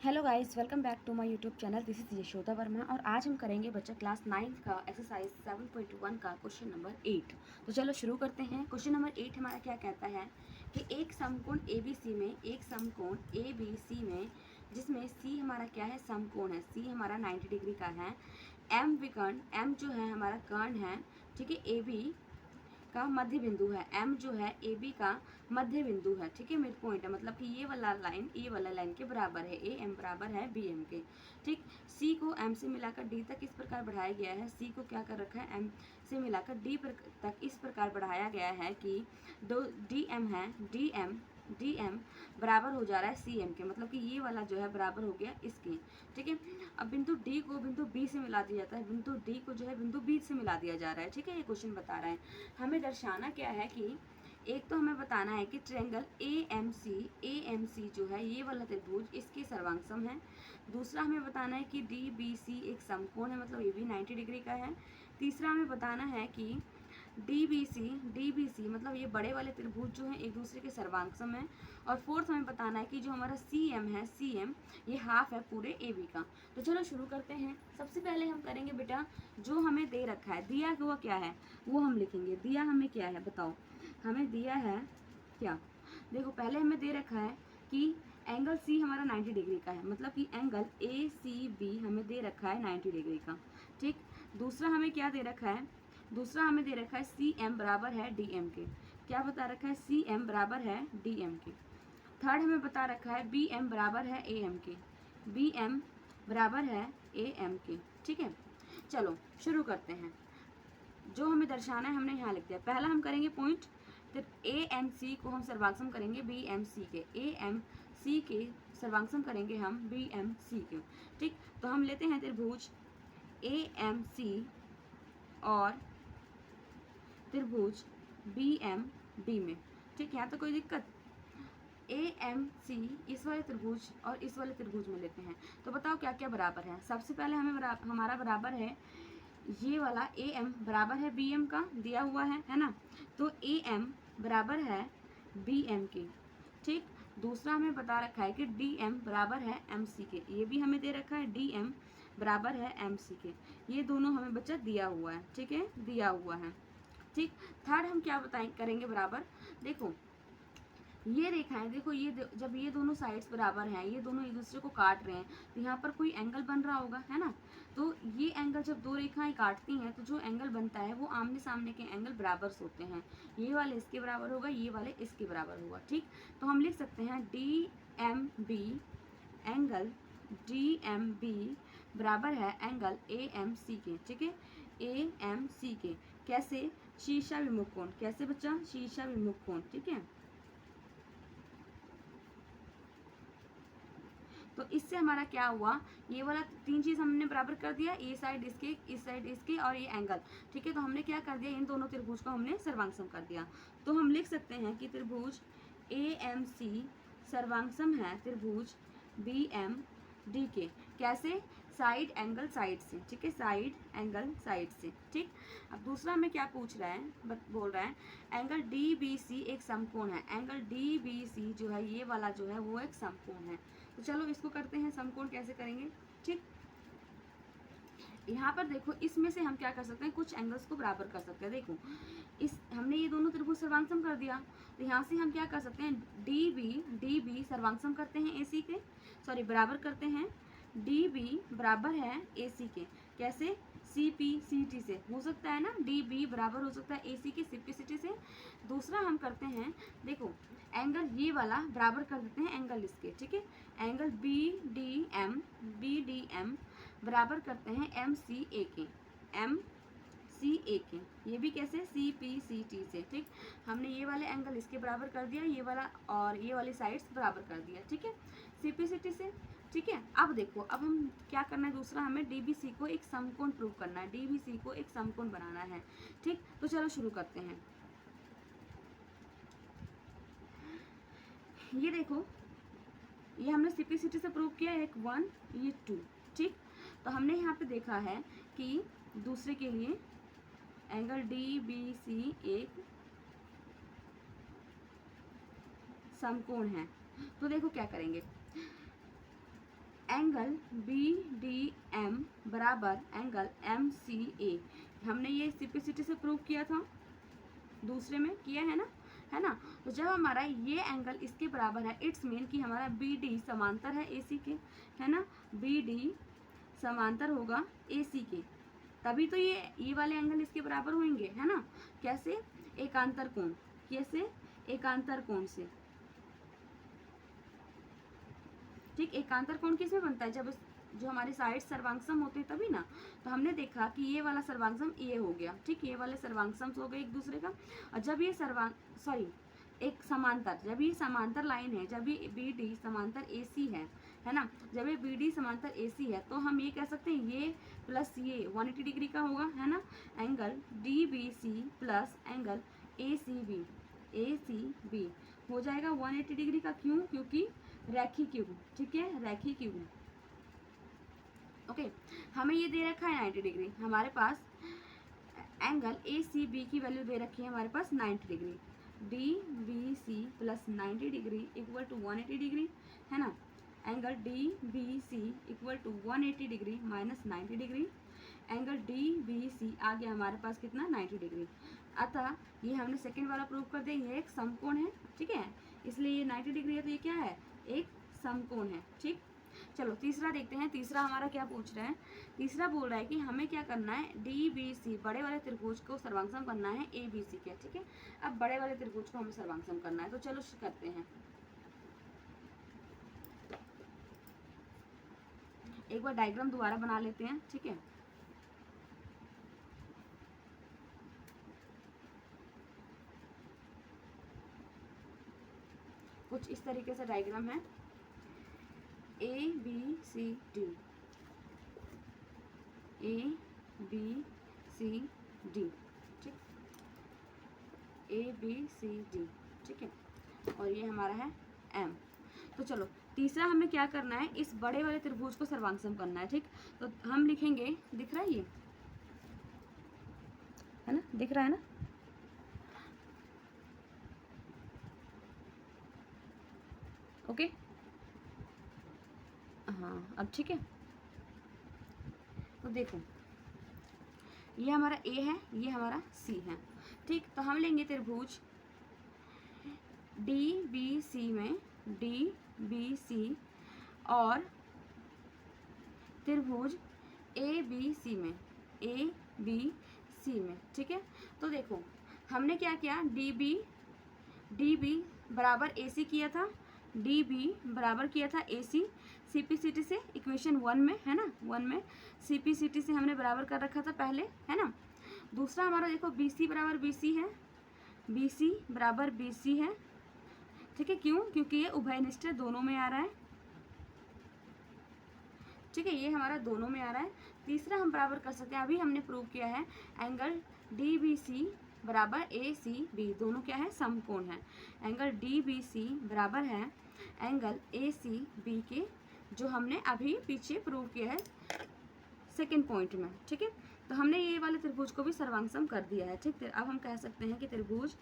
Hello guys, welcome back to my YouTube channel. This is Yashoda Verma और आज हम करेंगे बच्चा क्लास 9 का एक्सरसाइज 7.1 का क्वेश्चन नंबर 8। तो चलो शुरू करते हैं। क्वेश्चन नंबर 8 हमारा क्या कहता है कि एक समकोण ABC में जिसमें C हमारा क्या है, समकोण है। C हमारा 90 डिग्री का है। M विकर्ण, M जो है हमारा कर्ण है, ठीक है। AB का मध्य बिंदु है। M जो है AB का मध्य बिंदु है, ठीक है, मिड पॉइंट है। मतलब कि ये वाला लाइन के बराबर है। AM बराबर है BM के, ठीक। C को M से मिलाकर D तक इस प्रकार बढ़ाया गया है। C को क्या कर रखा है, M से मिलाकर D तक इस प्रकार बढ़ाया गया है कि दो DM है, DM बराबर हो जा रहा है CM के। मतलब कि ये वाला जो है बराबर हो गया इसके, ठीक है। अब बिंदु D को बिंदु B से मिला दिया जाता है। बिंदु D को जो है बिंदु B से मिला दिया जा रहा है, ठीक है। ये क्वेश्चन बता रहा है हमें दर्शाना क्या है कि एक तो हमें बताना है कि ट्रायंगल AMC जो है ये वाला त्रिभुज इसके सर्वांगसम है। दूसरा हमें बताना है कि DBC एक समकोण है, मतलब ये भी 90 डिग्री का है। तीसरा हमें बताना है कि DBC मतलब ये बड़े वाले त्रिभुज जो हैं एक दूसरे के सर्वांगसम है। और फोर्थ हमें बताना है कि जो हमारा CM ये हाफ है पूरे AB का। तो चलो शुरू करते हैं। सबसे पहले हम करेंगे बेटा, जो हमें दे रखा है, दिया हुआ क्या है वो हम लिखेंगे। दिया हमें क्या है बताओ, हमें दिया है क्या। देखो पहले हमें दे रखा है कि एंगल C हमारा 90 डिग्री का है, मतलब कि एंगल ACB हमें दे रखा है 90 डिग्री का, ठीक। दूसरा हमें क्या दे रखा है, दूसरा हमें दे रखा है CM बराबर है DM के। क्या बता रखा है, CM बराबर है DM के। थर्ड हमें बता रखा है BM बराबर है AM के, BM बराबर है AM के, ठीक है। चलो शुरू करते हैं। जो हमें दर्शाना है हमने यहाँ लिख दिया। पहला हम करेंगे पॉइंट, तो AMC को हम सर्वांगसम करेंगे BMC के। AMC के सर्वांगसम करेंगे हम BMC के, ठीक। तो हम लेते हैं त्रिभुज AMC और त्रिभुज BMD में, ठीक। यहाँ तो कोई दिक्कत। AMC इस वाले त्रिभुज और इस वाले त्रिभुज में लेते हैं। तो बताओ क्या क्या बराबर है। सबसे पहले हमारा बराबर है ये वाला AM बराबर है BM का, दिया हुआ है ना। तो AM बराबर है BM के, ठीक। दूसरा हमें बता रखा है कि DM बराबर है MC के, ये भी हमें दे रखा है DM बराबर है MC के। ये दोनों हमें बच्चा दिया हुआ है, ठीक है, दिया हुआ है, ठीक। थर्ड हम क्या करेंगे बराबर। देखो ये रेखाएं, देखो ये जब ये दोनों साइड्स बराबर हैं, ये दोनों एक दूसरे को काट रहे हैं, तो यहाँ पर कोई एंगल बन रहा होगा, है ना। तो ये एंगल जब दो रेखाएं काटती हैं तो जो एंगल बनता है वो आमने सामने के एंगल बराबर होते हैं। ये वाले इसके बराबर होगा, ये वाले इसके बराबर होगा, ठीक। तो हम लिख सकते हैं एंगल DMB बराबर है एंगल AMC के, ठीक है, AMC के। कैसे, शीर्षा विमुख कोण। कैसे बच्चा, शीर्षा विमुख कोण, ठीक है। तो इससे हमारा क्या हुआ, ये वाला तीन चीज हमने बराबर कर दिया, ये साइड इसके, इस साइड इसके और ये एंगल, ठीक है। तो हमने क्या कर दिया, इन दोनों त्रिभुज को हमने सर्वांगसम कर दिया। तो हम लिख सकते हैं कि त्रिभुज AMC सर्वांगसम है त्रिभुज BMD के। कैसे, साइड एंगल साइड से, ठीक है, साइड एंगल साइड से, ठीक। अब दूसरा हमें क्या पूछ रहा है, बोल रहा है एंगल DBC एक समकोण है। एंगल DBC जो है ये वाला जो है वो एक समकोण है। तो चलो इसको करते हैं, समकोण कैसे करेंगे, ठीक। यहाँ पर देखो इसमें से हम क्या कर सकते हैं, कुछ एंगल्स को बराबर कर सकते हैं। देखो इस हमने ये दोनों त्रिभुज सर्वांगसम कर दिया, तो यहाँ से हम क्या कर सकते हैं, DB सर्वांगसम करते हैं AC के, सॉरी बराबर करते हैं। DB बराबर है AC के। कैसे, CPCT से हो सकता है ना, DB बराबर हो सकता है AC के CPCT से। दूसरा हम करते हैं, देखो एंगल ये वाला बराबर कर देते हैं एंगल इसके, ठीक है। एंगल BDM बराबर करते हैं MCA के, MCA के। ये भी कैसे, CPCT से, ठीक। हमने ये वाले एंगल इसके बराबर कर दिया, ये वाला और ये वाली साइड्स बराबर कर दिया, ठीक है, CPCT से, ठीक है। अब देखो अब हम क्या करना है, दूसरा हमें DBC को एक समकोण प्रूव करना है, DBC को एक समकोण बनाना है, ठीक। तो चलो शुरू करते हैं। ये देखो ये हमने CPCT से प्रूव किया, एक 1 ये 2, ठीक। तो हमने यहाँ पे देखा है कि दूसरे के लिए एंगल DBC एक समकोण है। तो देखो क्या करेंगे, एंगल बी डी एम बराबर एंगल एम सी ए। हमने ये सिंपलिसिटी से प्रूव किया था, दूसरे में किया है ना। तो जब हमारा ये एंगल इसके बराबर है, इट्स मीन कि हमारा बी डी समांतर है ए सी के, है ना। बी डी समांतर होगा ए सी के, तभी तो ये वाले एंगल इसके बराबर होंगे, है ना। कैसे? एकांतर कोण। कैसे? एकांतर कोण से। ठीक, एकांतर कोण किसमें बनता है? जब जो हमारे साइड सर्वांगसम होते हैं तभी ना। तो हमने देखा कि ये वाला सर्वांगसम ये हो गया, ठीक, ये वाले सर्वांगसम हो गए एक दूसरे का। और जब ये एक समांतर, जब ये समांतर लाइन है, जब ये बी डी समांतर ए सी है ना, जब ये बी डी समांतर ए सी है, तो हम ये कह सकते हैं ये प्लस ये 180 डिग्री का होगा, है ना। Angle D B C plus angle A C B हो जाएगा 180 डिग्री का। क्यों? क्योंकि रैखिक युग्म, ठीक है, रैखिक युग्म। ओके, हमें ये दे रखा है 90 डिग्री, हमारे पास एंगल ए सी बी की वैल्यू दे रखी है हमारे पास 90 degree. D B C plus 90 degree equal to 180 degree, है ना। Angle D B C equal to 180 degree minus 90 degree. Angle D B C आ गया हमारे पास कितना? 90 डिग्री। अतः ये हमने सेकेंड वाला प्रूव कर दिया, ये एक समकोण है, ठीक है, इसलिए ये 90 डिग्री है, तो ये क्या है? एक समकोण है, ठीक। चलो तीसरा देखते हैं। तीसरा हमारा क्या पूछ रहा है? तीसरा बोल रहा है कि हमें क्या करना है, डी बी सी बड़े वाले त्रिभुज को सर्वांगसम करना है ए बी सी के, ठीक है। अब बड़े वाले त्रिभुज को हमें सर्वांगसम करना है, तो चलो करते हैं। एक बार डायग्राम दोबारा बना लेते हैं, ठीक है। कुछ इस तरीके से डायग्राम है, A B C D, A B C D, ठीक, ए बी सी डी, ठीक है, और ये हमारा है एम। तो चलो तीसरा हमें क्या करना है, इस बड़े वाले त्रिभुज को सर्वांगसम करना है, ठीक। तो हम लिखेंगे, दिख रहा है ये, है ना, दिख रहा है ना। ओके, हाँ अब ठीक है। तो देखो ये हमारा ए है, ये हमारा सी है, ठीक। तो हम लेंगे त्रिभुज डी बी सी में, डी बी सी, और त्रिभुज ए बी सी में, ए बी सी में, ठीक है। तो देखो हमने क्या किया, डी बी बराबर ए सी किया था, डी बी बराबर किया था ए सी सीपीसीटी से, इक्वेशन 1 में, है ना, 1 में सीपीसीटी से हमने बराबर कर रखा था पहले, है ना। दूसरा हमारा देखो बी सी बराबर बी सी है, बी सी बराबर बी सी है, ठीक है। क्यों? क्योंकि ये उभयनिष्ठ दोनों में आ रहा है, ठीक है, ये हमारा दोनों में आ रहा है। तीसरा हम बराबर कर सकते हैं, अभी हमने प्रूव किया है, एंगल डी बी सी बराबर ए सी बी, दोनों क्या है? समकोण है। एंगल डी बी सी बराबर है एंगल ए सी बी के, जो हमने अभी पीछे प्रूव किया है सेकेंड पॉइंट में, ठीक है। तो हमने ये वाले त्रिभुज को भी सर्वांगसम कर दिया है, ठीक। अब हम कह सकते हैं कि त्रिभुज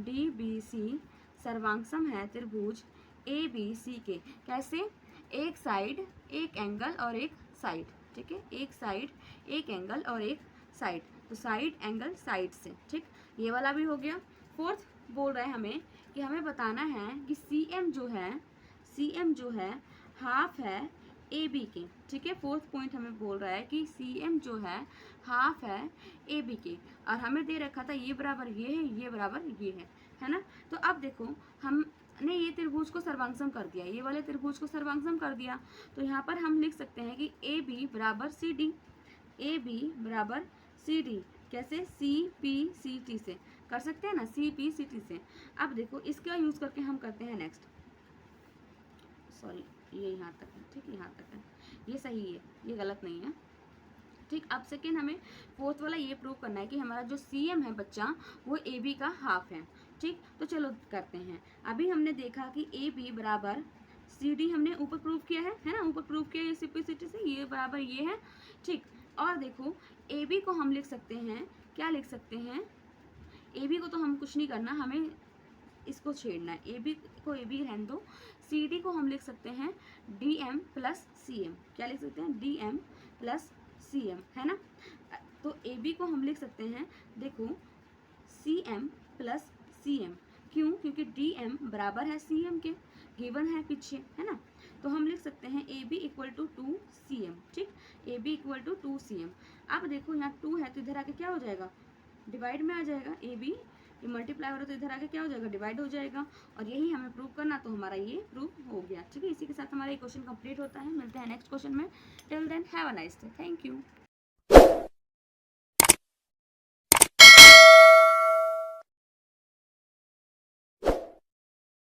डी बी सी सर्वांगसम है त्रिभुज ए बी सी के। कैसे? एक साइड एक एंगल और एक साइड, ठीक है, एक साइड एक एंगल और एक साइड, तो साइड एंगल साइड से, ठीक। ये वाला भी हो गया। फोर्थ बोल रहा है हमें कि हमें बताना है कि सी एम जो है हाफ है ए बी के, ठीक है। फोर्थ पॉइंट हमें बोल रहा है कि सी एम जो है हाफ है ए बी के, और हमें दे रखा था ये बराबर ये है, ये बराबर ये है ना। तो अब देखो हमने ये त्रिभुज को सर्वांगसम कर दिया, ये वाले त्रिभुज को सर्वांगसम कर दिया, तो यहाँ पर हम लिख सकते हैं कि ए बी बराबर सी डी, ए बी बराबर सी डी। कैसे? सी पी सी टी से कर सकते हैं ना, सी पी सी टी से। अब देखो इसका यूज़ करके हम करते हैं नेक्स्ट, सॉरी ये यहाँ तक है, ठीक, यहाँ तक है, ये सही है, ये गलत नहीं है, ठीक। अब सेकेंड हमें फोर्थ वाला ये प्रूव करना है कि हमारा जो सी एम है बच्चा वो ए बी का हाफ है, ठीक। तो चलो करते हैं। अभी हमने देखा कि ए बी बराबर सी डी हमने ऊपर प्रूव किया है ना, ऊपर प्रूव किया ये सिंपलिसिटी से, ये बराबर ये है, ठीक। और देखो ए बी को हम लिख सकते हैं, क्या लिख सकते हैं, ए बी को तो हम कुछ नहीं करना, हमें इसको छेड़ना है, ए बी को ए बी रहने दो, सी डी को हम लिख सकते हैं D M plus C M. क्या लिख सकते हैं? D M plus C M, है ना। तो ए बी को हम लिख सकते हैं, देखो C M plus C M. क्यों? क्योंकि डी एम बराबर है सी एम के, गिवन है पीछे, है ना। तो हम लिख सकते हैं A B equal to two C M, ठीक, A B equal to two C M. अब देखो यहाँ टू है तो इधर आके क्या हो जाएगा? डिवाइड में आ जाएगा। ए बी ये मल्टीप्लाई हो रहा है तो इधर आके क्या हो जाएगा? डिवाइड हो जाएगा। और यही हमें प्रूव करना, तो हमारा ये प्रूव हो गया, ठीक है। इसी के साथ हमारा ये क्वेश्चन कंप्लीट होता है। मिलते हैं नेक्स्ट क्वेश्चन में। Till then have a nice day, thank you.